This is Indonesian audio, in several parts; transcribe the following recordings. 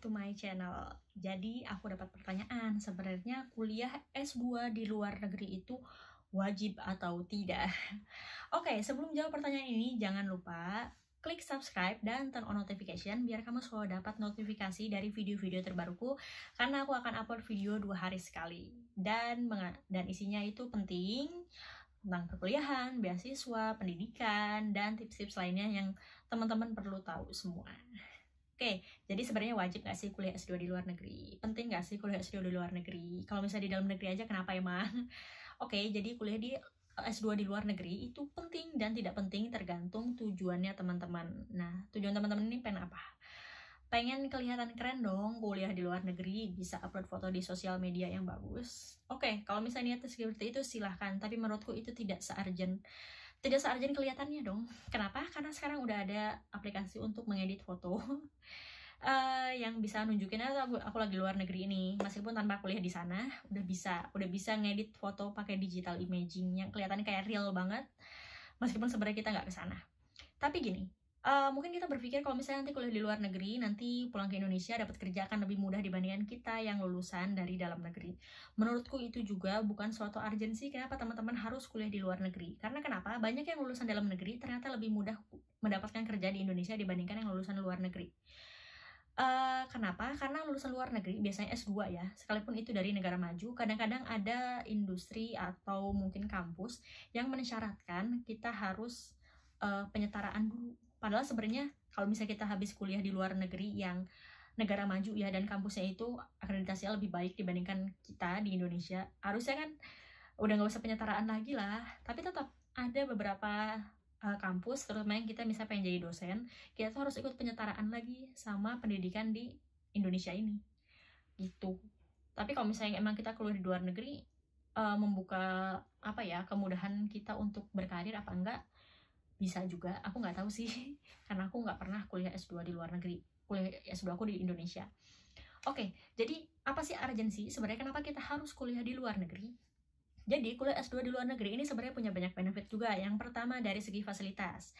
to my channel. Jadi aku dapat pertanyaan, sebenarnya kuliah S2 di luar negeri itu wajib atau tidak? Oke, sebelum jawab pertanyaan ini, jangan lupa klik subscribe dan turn on notification biar kamu selalu dapat notifikasi dari video-video terbaruku, karena aku akan upload video 2 hari sekali. Dan isinya itu penting tentang perkuliahan, beasiswa, pendidikan, dan tips-tips lainnya yang teman-teman perlu tahu semua. Oke, jadi sebenarnya wajib nggak sih kuliah S2 di luar negeri? Penting nggak sih kuliah S2 di luar negeri? Kalau misalnya di dalam negeri aja, kenapa emang? Oke, jadi kuliah di S2 di luar negeri itu penting dan tidak penting tergantung tujuannya teman-teman. Nah, tujuan teman-teman ini pengen apa? Pengen kelihatan keren dong kuliah di luar negeri, bisa upload foto di sosial media yang bagus. Oke, kalau misalnya niatnya seperti itu silahkan, tapi menurutku itu tidak se-urgent kelihatannya dong. Kenapa? Karena sekarang udah ada aplikasi untuk mengedit foto yang bisa nunjukin aku lagi luar negeri ini, meskipun tanpa kuliah di sana, udah bisa ngedit foto pakai digital imaging yang kelihatannya kayak real banget, meskipun sebenarnya kita nggak ke sana. Tapi gini, mungkin kita berpikir kalau misalnya nanti kuliah di luar negeri, nanti pulang ke Indonesia dapat kerja akan lebih mudah dibandingkan kita yang lulusan dari dalam negeri. Menurutku itu juga bukan suatu urgensi kenapa teman-teman harus kuliah di luar negeri. Karena kenapa? Banyak yang lulusan dalam negeri ternyata lebih mudah mendapatkan kerja di Indonesia dibandingkan yang lulusan luar negeri. Kenapa? Karena lulusan luar negeri biasanya S2 ya, sekalipun itu dari negara maju, kadang-kadang ada industri atau mungkin kampus yang mensyaratkan kita harus penyetaraan dulu. Padahal sebenarnya kalau misalnya kita habis kuliah di luar negeri yang negara maju ya, dan kampusnya itu akreditasinya lebih baik dibandingkan kita di Indonesia, harusnya kan udah nggak usah penyetaraan lagi lah. Tapi tetap ada beberapa kampus, terutama yang kita misalnya pengen jadi dosen, kita tuh harus ikut penyetaraan lagi sama pendidikan di Indonesia ini gitu. Tapi kalau misalnya emang kita keluar di luar negeri, membuka kemudahan kita untuk berkarir apa enggak, bisa juga. Aku nggak tahu sih karena aku nggak pernah kuliah S2 di luar negeri. Kuliah S2 aku di Indonesia. Oke, jadi apa sih urgensi sebenarnya kenapa kita harus kuliah di luar negeri? Jadi kuliah S2 di luar negeri ini sebenarnya punya banyak benefit juga. Yang pertama dari segi fasilitas,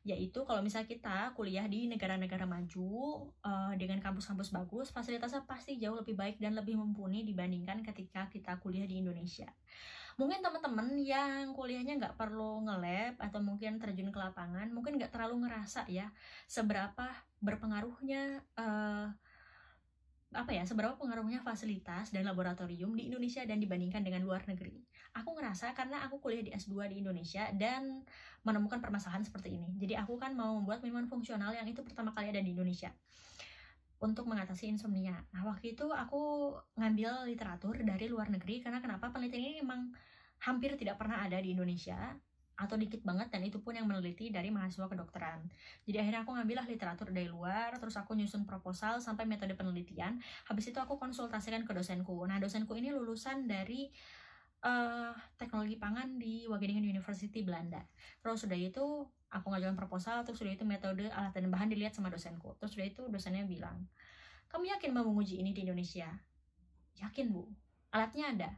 yaitu kalau misalnya kita kuliah di negara-negara maju dengan kampus-kampus bagus, fasilitasnya pasti jauh lebih baik dan lebih mumpuni dibandingkan ketika kita kuliah di Indonesia. Mungkin teman-teman yang kuliahnya nggak perlu nge-lab atau mungkin terjun ke lapangan, mungkin nggak terlalu ngerasa ya seberapa berpengaruhnya seberapa pengaruhnya fasilitas dan laboratorium di Indonesia dan dibandingkan dengan luar negeri. Aku ngerasa karena aku kuliah di S2 di Indonesia dan menemukan permasalahan seperti ini. Jadi aku kan mau membuat minuman fungsional yang itu pertama kali ada di Indonesia untuk mengatasi insomnia. Nah, waktu itu aku ngambil literatur dari luar negeri karena kenapa? Penelitian ini memang hampir tidak pernah ada di Indonesia, atau dikit banget, dan itu pun yang meneliti dari mahasiswa kedokteran. Jadi akhirnya aku ngambillah literatur dari luar, terus aku nyusun proposal sampai metode penelitian. Habis itu aku konsultasikan ke dosenku. Nah, dosenku ini lulusan dari teknologi pangan di Wageningen University Belanda. Terus sudah itu aku ngajukan proposal, terus sudah itu metode, alat dan bahan dilihat sama dosenku. Terus sudah itu dosennya bilang, "Kamu yakin mau menguji ini di Indonesia?" "Yakin, Bu. Alatnya ada."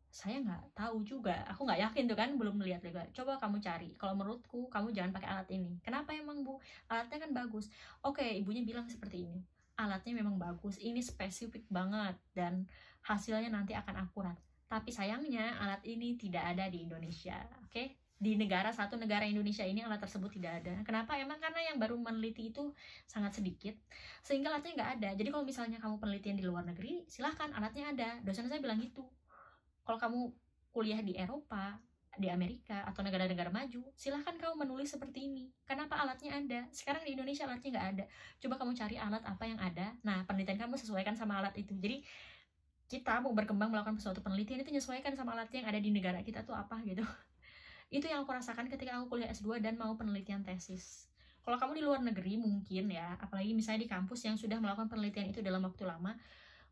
Saya nggak tahu juga, aku nggak yakin tuh kan, belum melihat juga. "Coba kamu cari, kalau menurutku kamu jangan pakai alat ini." "Kenapa emang, Bu? Alatnya kan bagus." Oke, ibunya bilang seperti ini, "Alatnya memang bagus, ini spesifik banget dan hasilnya nanti akan akurat. Tapi sayangnya alat ini tidak ada di Indonesia." Oke, di satu negara Indonesia ini alat tersebut tidak ada. Kenapa? Emang karena yang baru meneliti itu sangat sedikit, sehingga alatnya nggak ada. Jadi kalau misalnya kamu penelitian di luar negeri, silahkan, alatnya ada. Dosen saya bilang gitu. Kalau kamu kuliah di Eropa, di Amerika, atau negara-negara maju, silahkan kamu menulis seperti ini. Kenapa? Alatnya ada. Sekarang di Indonesia alatnya nggak ada. Coba kamu cari alat apa yang ada. Nah, penelitian kamu sesuaikan sama alat itu. Jadi, kita mau berkembang melakukan suatu penelitian itu menyesuaikan sama alat yang ada di negara kita tuh apa gitu. Itu yang aku rasakan ketika aku kuliah S2 dan mau penelitian tesis. Kalau kamu di luar negeri mungkin ya, apalagi misalnya di kampus yang sudah melakukan penelitian itu dalam waktu lama,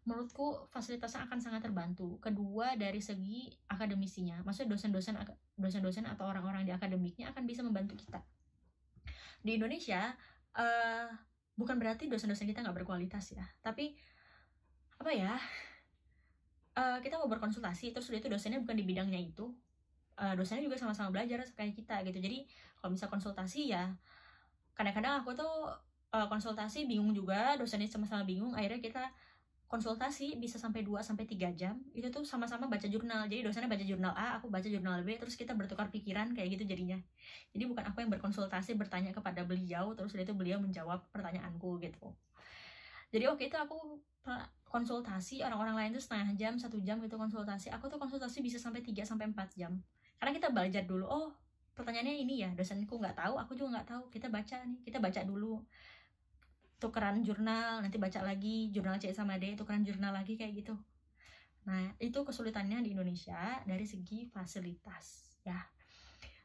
menurutku fasilitasnya akan sangat terbantu. Kedua, dari segi akademisinya, maksudnya dosen-dosen atau orang-orang di akademiknya akan bisa membantu kita. Di Indonesia bukan berarti dosen-dosen kita nggak berkualitas ya, tapi kita mau berkonsultasi terus itu dosennya bukan di bidangnya itu, dosennya juga sama-sama belajar kayak kita gitu. Jadi kalau bisa konsultasi ya, kadang-kadang aku tuh konsultasi bingung juga, dosennya sama-sama bingung, akhirnya kita konsultasi bisa sampai 2-3 jam, itu tuh sama-sama baca jurnal. Jadi dosennya baca jurnal A, aku baca jurnal B, terus kita bertukar pikiran kayak gitu jadinya. Jadi bukan aku yang berkonsultasi bertanya kepada beliau, terus itu beliau menjawab pertanyaanku gitu. Jadi waktu itu aku konsultasi, orang-orang lain tuh setengah jam, 1 jam gitu konsultasi. Aku tuh konsultasi bisa sampai 3-4 jam. Karena kita belajar dulu, oh pertanyaannya ini ya, dosenku nggak tahu, aku juga nggak tahu. Kita baca nih, kita baca dulu. Tukeran jurnal, nanti baca lagi jurnal C sama D, tukeran jurnal lagi kayak gitu. Nah, itu kesulitannya di Indonesia dari segi fasilitas ya.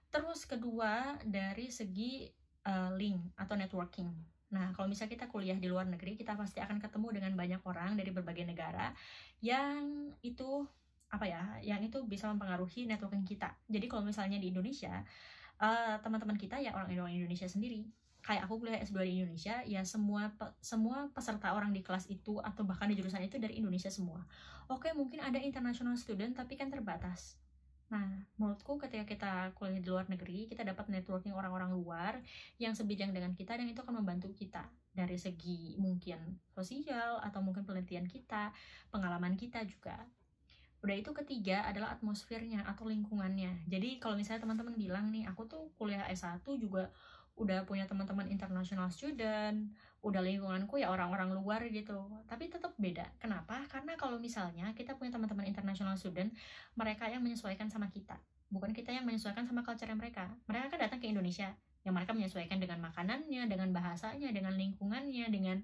Terus kedua dari segi link atau networking. Nah, kalau misalnya kita kuliah di luar negeri, kita pasti akan ketemu dengan banyak orang dari berbagai negara yang itu yang itu bisa mempengaruhi networking kita. Jadi kalau misalnya di Indonesia, teman-teman kita ya orang Indonesia sendiri. Kayak aku kuliah S2 di Indonesia, ya semua peserta orang di kelas itu atau bahkan di jurusan itu dari Indonesia semua. Oke, mungkin ada international student tapi kan terbatas. Nah, menurutku ketika kita kuliah di luar negeri, kita dapat networking orang-orang luar yang sebidang dengan kita dan itu akan membantu kita dari segi mungkin sosial atau mungkin penelitian kita, pengalaman kita juga. Udah itu ketiga adalah atmosfernya atau lingkungannya. Jadi kalau misalnya teman-teman bilang nih, aku tuh kuliah S1 juga udah punya teman-teman international student, udah lingkunganku ya orang-orang luar gitu. Tapi tetap beda. Kenapa? Karena kalau misalnya kita punya teman-teman international student, mereka yang menyesuaikan sama kita. Bukan kita yang menyesuaikan sama culture mereka. Mereka kan datang ke Indonesia. Yang mereka menyesuaikan dengan makanannya, dengan bahasanya, dengan lingkungannya, dengan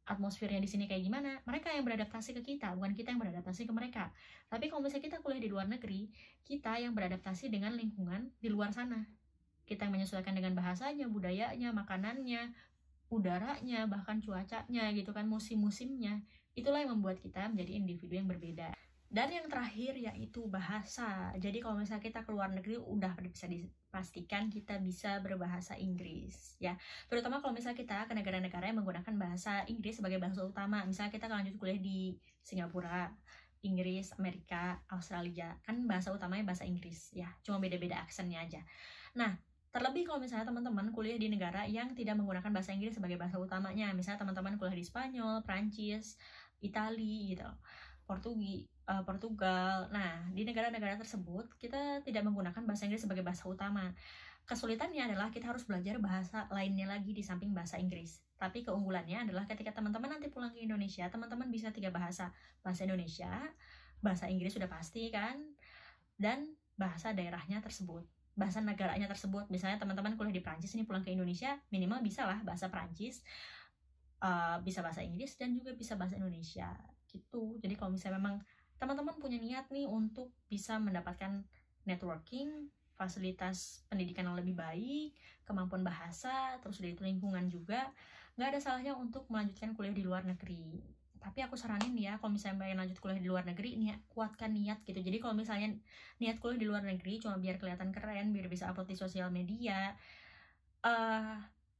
atmosfernya di sini kayak gimana. Mereka yang beradaptasi ke kita, bukan kita yang beradaptasi ke mereka. Tapi kalau misalnya kita kuliah di luar negeri, kita yang beradaptasi dengan lingkungan di luar sana. Kita yang menyesuaikan dengan bahasanya, budayanya, makanannya, udaranya, bahkan cuacanya gitu kan, musim-musimnya. Itulah yang membuat kita menjadi individu yang berbeda. Dan yang terakhir yaitu bahasa. Jadi kalau misalnya kita ke luar negeri udah bisa dipastikan kita bisa berbahasa Inggris ya. Terutama kalau misalnya kita ke negara-negara yang menggunakan bahasa Inggris sebagai bahasa utama. Misalnya kita lanjut kuliah di Singapura, Inggris, Amerika, Australia, kan bahasa utamanya bahasa Inggris ya. Cuma beda-beda aksennya aja. Nah, terlebih kalau misalnya teman-teman kuliah di negara yang tidak menggunakan bahasa Inggris sebagai bahasa utamanya. Misalnya teman-teman kuliah di Spanyol, Prancis, Itali gitu, Portugal. Nah, di negara-negara tersebut kita tidak menggunakan bahasa Inggris sebagai bahasa utama. Kesulitannya adalah kita harus belajar bahasa lainnya lagi di samping bahasa Inggris. Tapi keunggulannya adalah ketika teman-teman nanti pulang ke Indonesia, teman-teman bisa 3 bahasa. Bahasa Indonesia, bahasa Inggris sudah pasti kan, dan bahasa daerahnya tersebut, bahasa negaranya tersebut. Misalnya teman-teman kuliah di Prancis ini pulang ke Indonesia, minimal bisa lah bahasa Prancis, bisa bahasa Inggris, dan juga bisa bahasa Indonesia gitu. Jadi kalau misalnya memang teman-teman punya niat nih untuk bisa mendapatkan networking, fasilitas pendidikan yang lebih baik, kemampuan bahasa, terus dari lingkungan juga, nggak ada salahnya untuk melanjutkan kuliah di luar negeri. Tapi aku saranin ya, kalau misalnya pengen lanjut kuliah di luar negeri, kuatkan niat gitu. Jadi kalau misalnya niat kuliah di luar negeri cuma biar kelihatan keren, biar bisa upload di sosial media,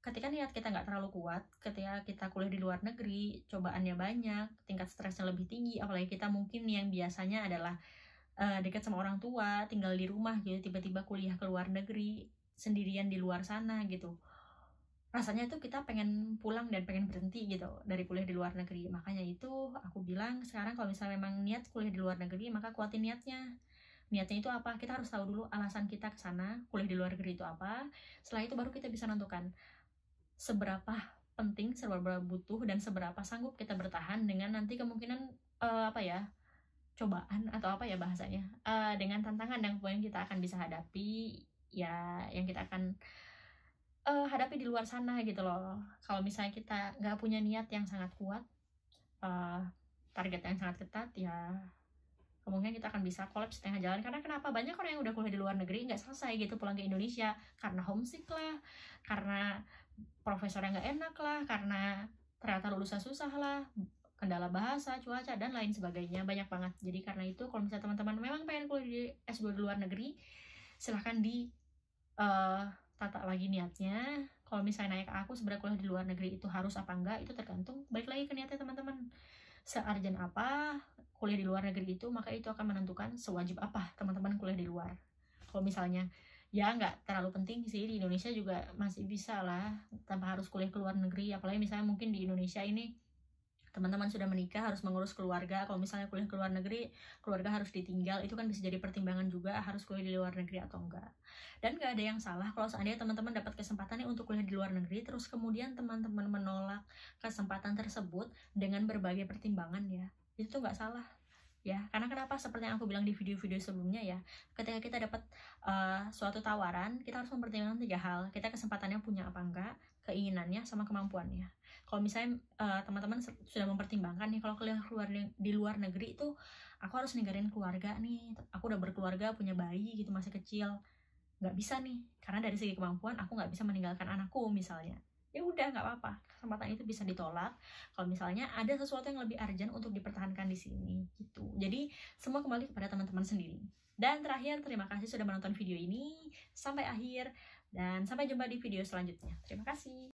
ketika niat kita nggak terlalu kuat, ketika kita kuliah di luar negeri, cobaannya banyak, tingkat stresnya lebih tinggi, apalagi kita mungkin yang biasanya adalah dekat sama orang tua, tinggal di rumah gitu, tiba-tiba kuliah ke luar negeri, sendirian di luar sana gitu. Rasanya tuh kita pengen pulang dan pengen berhenti gitu dari kuliah di luar negeri. Makanya itu aku bilang sekarang kalau misalnya memang niat kuliah di luar negeri, maka kuatin niatnya. Niatnya itu apa? Kita harus tahu dulu alasan kita ke sana, kuliah di luar negeri itu apa. Setelah itu baru kita bisa menentukan seberapa penting, seberapa butuh, dan seberapa sanggup kita bertahan dengan nanti kemungkinan cobaan atau bahasanya, dengan tantangan yang kita akan bisa hadapi ya, yang kita akan hadapi di luar sana gitu loh. Kalau misalnya kita nggak punya niat yang sangat kuat, target yang sangat ketat, ya kemungkinan kita akan bisa kolaps setengah jalan. Karena kenapa? Banyak orang yang udah kuliah di luar negeri nggak selesai gitu pulang ke Indonesia karena homesick lah, karena profesornya nggak enak lah, karena ternyata lulusnya susah lah, kendala bahasa, cuaca, dan lain sebagainya, banyak banget. Jadi karena itu kalau misalnya teman-teman memang pengen kuliah di S2 di luar negeri, silahkan di tata lagi niatnya. Kalau misalnya naik ke aku sebenarnya kuliah di luar negeri itu harus apa enggak, itu tergantung balik lagi ke niatnya teman-teman. Searjen apa kuliah di luar negeri itu, maka itu akan menentukan sewajib apa teman-teman kuliah di luar. Kalau misalnya ya nggak terlalu penting sih, di Indonesia juga masih bisa lah tanpa harus kuliah ke luar negeri. Apalagi misalnya mungkin di Indonesia ini teman-teman sudah menikah, harus mengurus keluarga. Kalau misalnya kuliah ke luar negeri, keluarga harus ditinggal, itu kan bisa jadi pertimbangan juga harus kuliah di luar negeri atau enggak. Dan nggak ada yang salah kalau seandainya teman-teman dapat kesempatan nih untuk kuliah di luar negeri, terus kemudian teman-teman menolak kesempatan tersebut dengan berbagai pertimbangan ya, itu tuh nggak salah ya. Karena kenapa? Seperti yang aku bilang di video-video sebelumnya ya, ketika kita dapat suatu tawaran, kita harus mempertimbangkan 3 hal. Kita kesempatannya punya apa enggak, keinginannya, sama kemampuannya. Kalau misalnya teman-teman sudah mempertimbangkan nih, kalau kuliah di luar negeri itu aku harus ninggalin keluarga nih, aku udah berkeluarga, punya bayi gitu, masih kecil, nggak bisa nih, karena dari segi kemampuan aku nggak bisa meninggalkan anakku misalnya, ya udah nggak apa-apa, kesempatan itu bisa ditolak kalau misalnya ada sesuatu yang lebih urgent untuk dipertahankan di sini gitu. Jadi semua kembali kepada teman-teman sendiri. Dan terakhir, terima kasih sudah menonton video ini sampai akhir, dan sampai jumpa di video selanjutnya. Terima kasih.